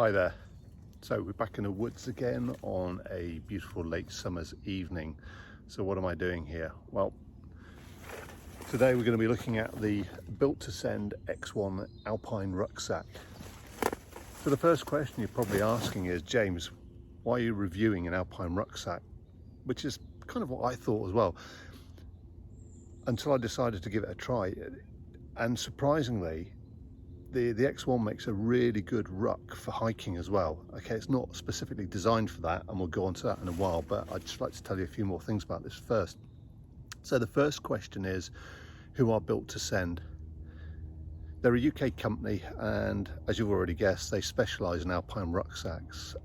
Hi there. So we're back in the woods again on a beautiful late summer's evening. So what am I doing here? Well, today we're going to be looking at the Built to Send X1 Alpine rucksack. So the first question you're probably asking is, James, why are you reviewing an Alpine rucksack? Which is kind of what I thought as well, until I decided to give it a try. And surprisingly, the X1 makes a really good ruck for hiking as well. Okay, it's not specifically designed for that, and we'll go on to that in a while, but I'd just like to tell you a few more things about this first. So the first question is, who are Built to Send? They're a UK company, and as you've already guessed, they specialise in Alpine rucksacks.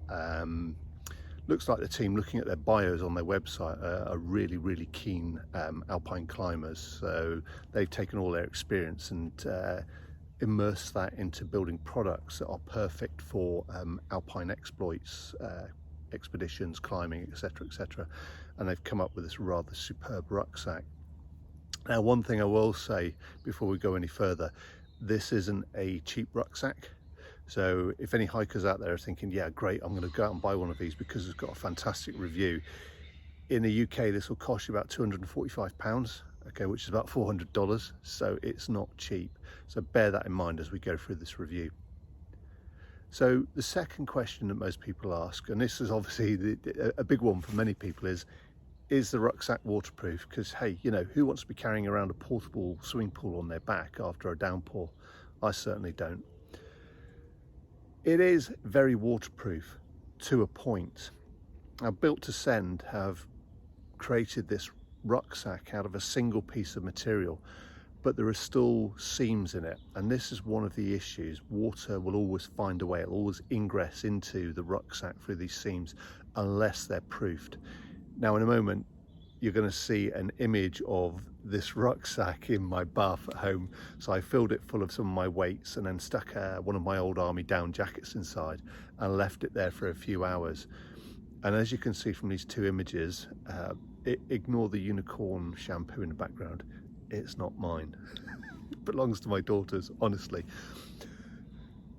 Looks like the team, looking at their bios on their website, are really keen Alpine climbers. So they've taken all their experience and immerse that into building products that are perfect for Alpine exploits, expeditions, climbing, etc. And they've come up with this rather superb rucksack. Now, one thing I will say before we go any further, this isn't a cheap rucksack. So if any hikers out there are thinking, yeah, great, I'm going to go out and buy one of these because it's got a fantastic review, in the UK this will cost you about £245, okay, which is about $400, so it's not cheap. So bear that in mind as we go through this review. So the second question that most people ask, and this is obviously a big one for many people, is the rucksack waterproof? Because hey, you know, who wants to be carrying around a portable swimming pool on their back after a downpour? I certainly don't. It is very waterproof to a point. Now, Built to Send have created this rucksack out of a single piece of material, but there are still seams in it, and this is one of the issues. Water will always find a way, it'll always ingress into the rucksack through these seams unless they're proofed. Now in a moment you're going to see an image of this rucksack in my bath at home. So I filled it full of some of my weights and then stuck one of my old army down jackets inside and left it there for a few hours. And as you can see from these two images, ignore the unicorn shampoo in the background, it's not mine. It belongs to my daughters, honestly.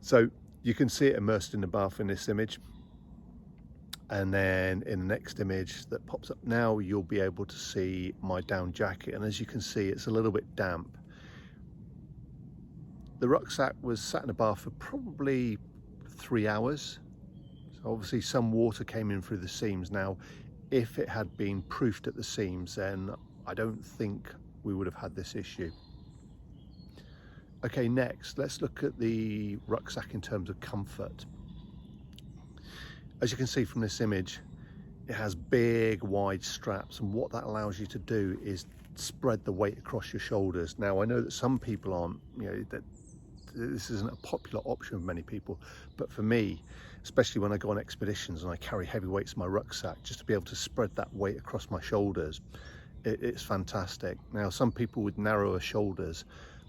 So you can see it immersed in the bath in this image, and then in the next image that pops up now, you'll be able to see my down jacket, and as you can see, it's a little bit damp. The rucksack was sat in the bath for probably 3 hours. So obviously some water came in through the seams. Now, if it had been proofed at the seams, then I don't think we would have had this issue. Okay, next, let's look at the rucksack in terms of comfort. As you can see from this image, it has big, wide straps, and what that allows you to do is spread the weight across your shoulders. Now, I know that some people aren't, you know, that this isn't a popular option for many people, but for me, especially when I go on expeditions and I carry heavy weights in my rucksack, just to be able to spread that weight across my shoulders, it's fantastic. Now, some people with narrower shoulders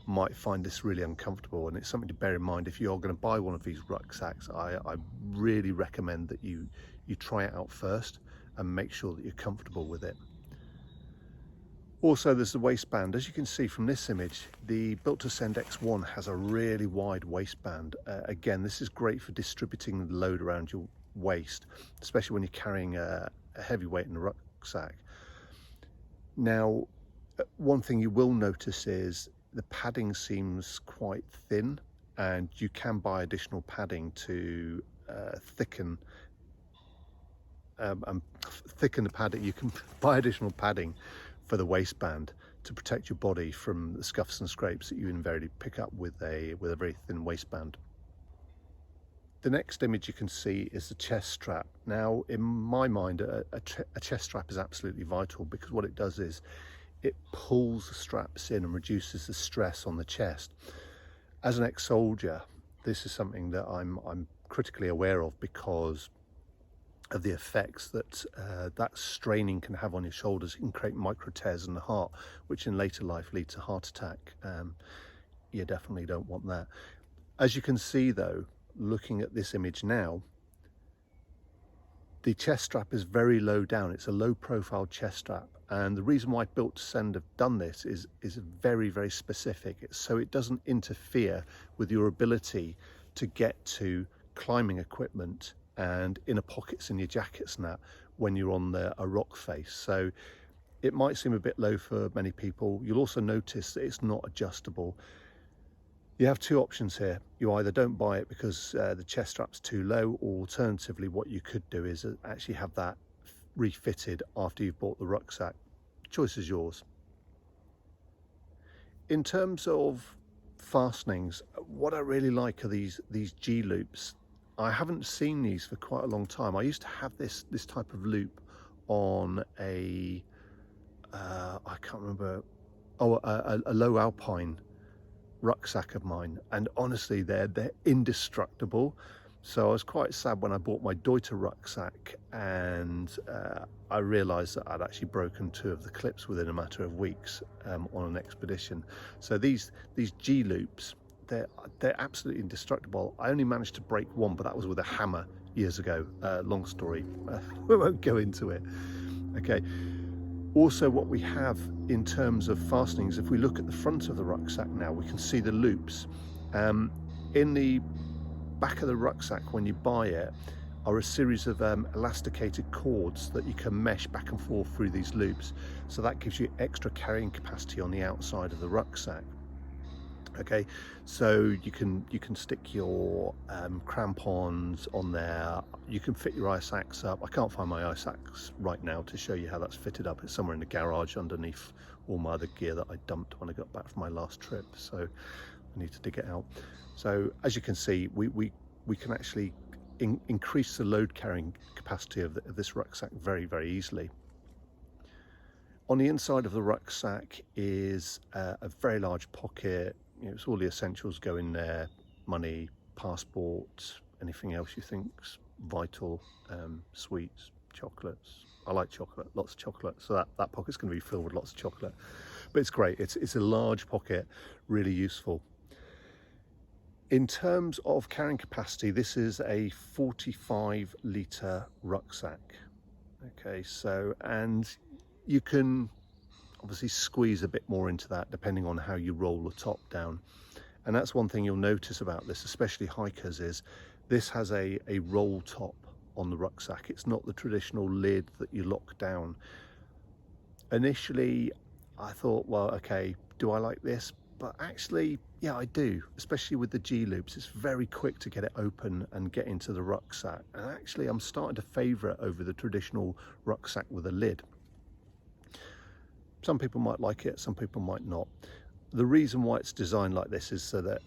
might find this really uncomfortable, and it's something to bear in mind. If you're going to buy one of these rucksacks, I really recommend that you try it out first and make sure that you're comfortable with it. Also, there's the waistband. As you can see from this image, the Built to Send X1 has a really wide waistband. Again, this is great for distributing the load around your waist, especially when you're carrying a heavy weight in the rucksack. Now, one thing you will notice is the padding seems quite thin, and you can buy additional padding to thicken the padding. You can buy additional padding for the waistband to protect your body from the scuffs and scrapes that you invariably pick up with a very thin waistband. The next image you can see is the chest strap. Now, in my mind, a chest strap is absolutely vital, because what it does is it pulls the straps in and reduces the stress on the chest. As an ex-soldier, this is something that I'm critically aware of, because of the effects that that straining can have on your shoulders. It can create micro tears in the heart, which in later life lead to heart attack. You definitely don't want that. As you can see though, looking at this image now, the chest strap is very low down. It's a low profile chest strap, and the reason why Built to Send have done this is very specific. It's so it doesn't interfere with your ability to get to climbing equipment and inner pockets in your jackets and that when you're on a rock face. So it might seem a bit low for many people. You'll also notice that it's not adjustable. You have two options here. You either don't buy it because the chest strap's too low, or alternatively what you could do is actually have that refitted after you've bought the rucksack. Choice is yours. In terms of fastenings, what I really like are these G loops. I haven't seen these for quite a long time. I used to have this type of loop on a I can't remember, a low Alpine rucksack of mine, and honestly they're indestructible. So I was quite sad when I bought my Deuter rucksack, and I realized that I'd actually broken two of the clips within a matter of weeks on an expedition. So these G loops, they're absolutely indestructible. I only managed to break one, but that was with a hammer years ago. Long story, we won't go into it. Okay. Also, what we have in terms of fastenings, if we look at the front of the rucksack now, we can see the loops. In the back of the rucksack, when you buy it, are a series of elasticated cords that you can mesh back and forth through these loops. So that gives you extra carrying capacity on the outside of the rucksack. Okay, so you can stick your crampons on there. You can fit your ice axe up. I can't find my ice axe right now to show you how that's fitted up. It's somewhere in the garage underneath all my other gear that I dumped when I got back from my last trip, so I need to dig it out. So as you can see, we can actually increase the load carrying capacity of this rucksack very easily. On the inside of the rucksack is a very large pocket. You know, it's all the essentials go in there: money, passport, anything else you think's vital, sweets, chocolates. I like chocolate, lots of chocolate, so that pocket's going to be filled with lots of chocolate. But it's great. It's a large pocket, really useful. In terms of carrying capacity, this is a 45-litre rucksack. Okay, so, and you can obviously squeeze a bit more into that depending on how you roll the top down. And that's one thing you'll notice about this, especially hikers, is this has a roll top on the rucksack. It's not the traditional lid that you lock down. Initially I thought, well, okay, do I like this? But actually, yeah, I do, especially with the G loops. It's very quick to get it open and get into the rucksack. And actually I'm starting to favour it over the traditional rucksack with a lid. Some people might like it, some people might not. The reason why it's designed like this is so that,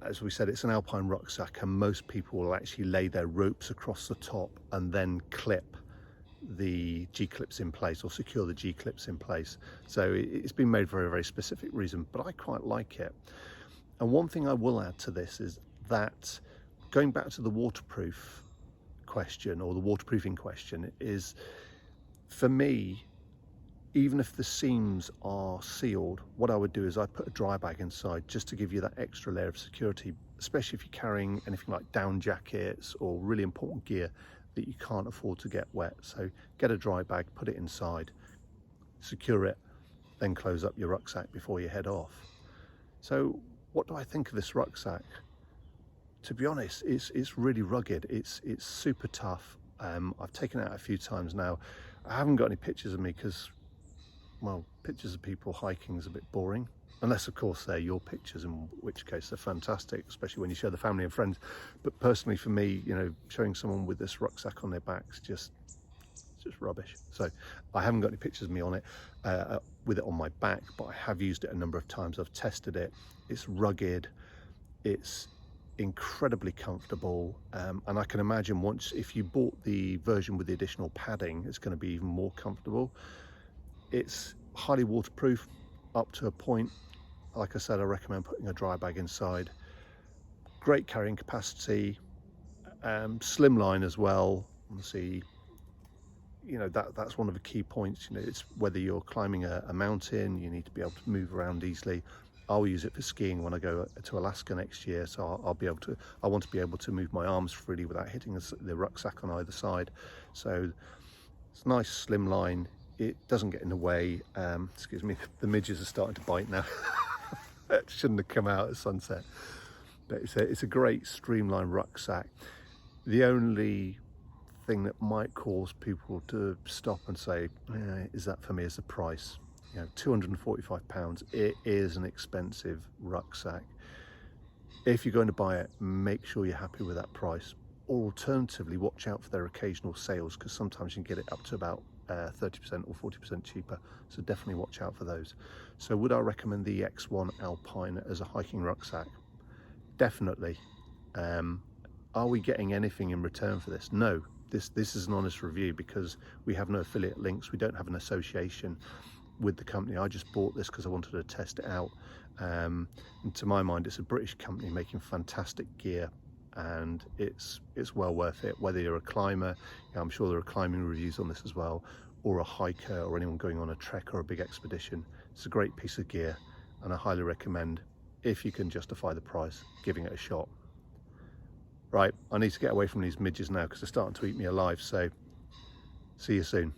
as we said, it's an Alpine rucksack, and most people will actually lay their ropes across the top and then clip the G-clips in place, or secure the G-clips in place. So it's been made for a very specific reason, but I quite like it. And one thing I will add to this is that, going back to the waterproof question, or the waterproofing question, is, for me, even if the seams are sealed, what I would do is I'd put a dry bag inside just to give you that extra layer of security, especially if you're carrying anything like down jackets or really important gear that you can't afford to get wet. So get a dry bag, put it inside, secure it, then close up your rucksack before you head off. So what do I think of this rucksack? To be honest, it's really rugged. It's super tough. I've taken it out a few times now. I haven't got any pictures of me because, well, pictures of people hiking is a bit boring, unless of course they're your pictures, in which case they're fantastic, especially when you show the family and friends. But personally for me, you know, showing someone with this rucksack on their backs, just rubbish. So I haven't got any pictures of me on it, with it on my back, but I have used it a number of times. I've tested it. It's rugged, it's incredibly comfortable, and I can imagine if you bought the version with the additional padding, it's going to be even more comfortable. It's highly waterproof up to a point. Like I said, I recommend putting a dry bag inside. Great carrying capacity, slimline as well. Obviously, you know, that's one of the key points. You know, it's whether you're climbing a mountain, you need to be able to move around easily. I'll use it for skiing when I go to Alaska next year, so I want to be able to move my arms freely without hitting the rucksack on either side. So it's a nice slim line. It doesn't get in the way. Excuse me, the midges are starting to bite now. It shouldn't have come out at sunset. But it's a great streamlined rucksack. The only thing that might cause people to stop and say, is that for me, is the price. You know, £245, it is an expensive rucksack. If you're going to buy it, make sure you're happy with that price. Or alternatively, watch out for their occasional sales, because sometimes you can get it up to about 30% or 40% cheaper. So definitely watch out for those. So would I recommend the X1 Alpine as a hiking rucksack? Definitely. Are we getting anything in return for this? No. This is an honest review, because we have no affiliate links. We don't have an association with the company. I just bought this because I wanted to test it out. And to my mind, it's a British company making fantastic gear, and it's well worth it. Whether you're a climber, I'm sure there are climbing reviews on this as well, or a hiker, or anyone going on a trek or a big expedition. It's a great piece of gear, and I highly recommend, if you can justify the price, giving it a shot. Right, I need to get away from these midges now because they're starting to eat me alive, so see you soon.